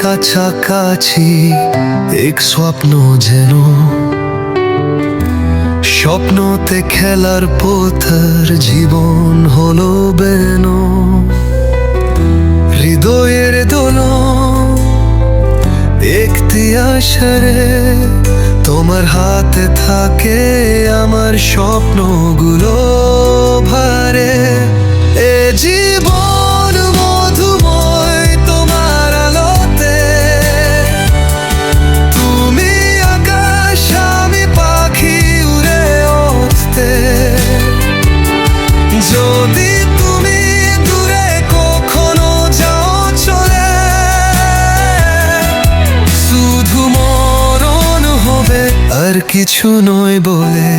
কাছাকাছি এক স্বপ্ন যেন, স্বপ্নতে খেলার পথের জীবন হলো বেন, হৃদয়ের দোলন একটি আশারে, তোমার হাতে থাকে আমার স্বপ্নগুলো ভারে। এ জীবন মধুময় তোমার আলোতে, তুমি আকাশ আমি পাখি উড়ে উঠতে। যদি তুমি দূরে কখনো যাও চলে, শুধু মরণ হবে আর কিছু নয় বলে।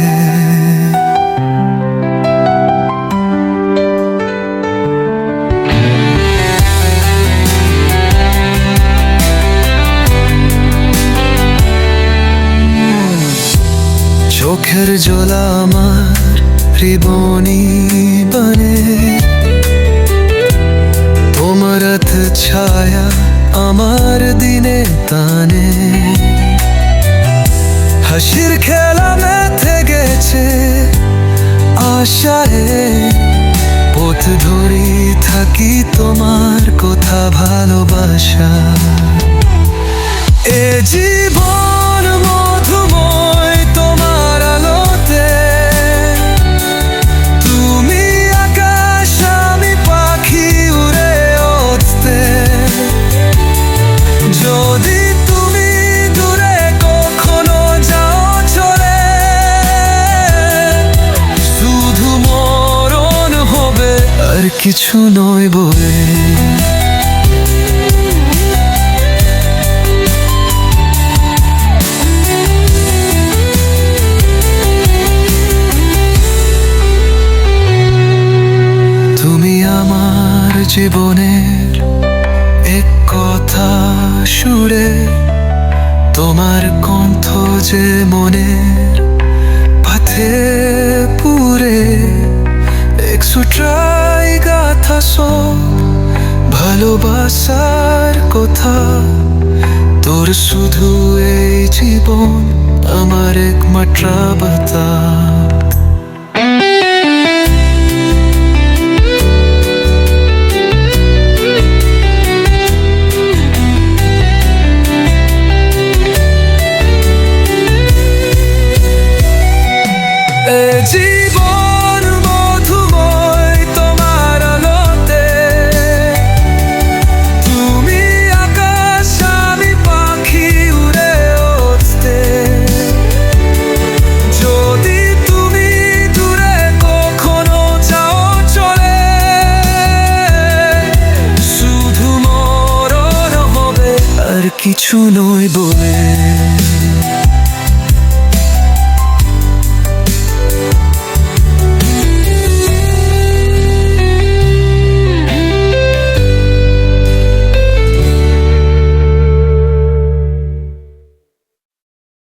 চোখের জল আমার রিবনি বনে, তোমার ছায়া আমার দিনে টানে। হাসির খেলা মেতে গেছে আশায়, পথ ধরে থাকি তোমার কথা ভালোবাসা। এ জীবন মধুময় তোমার আলোতে, তুমি আকাশ আমি পাখি উড়ে উঠতে। যদি তুমি দূরে কখনো যাও চলে, শুধু মরণ হবে আর কিছু নয় বলে। জীবনের এক কথা সুরে, তোমার কণ্ঠ যে মনের পাথে পুরে। একশোটাই গাথা সব ভালোবাসার কথা, তোর শুধু এই জীবন আমার একমাত্র বাতা। জীবন মধুময় তোমার আলোতে, তুমি আকাশ আমি পাখি উড়ে উঠতে। যদি তুমি দূরে কখনো যাও চলে, শুধু মরণ হবে আর কিছু নয় বলে।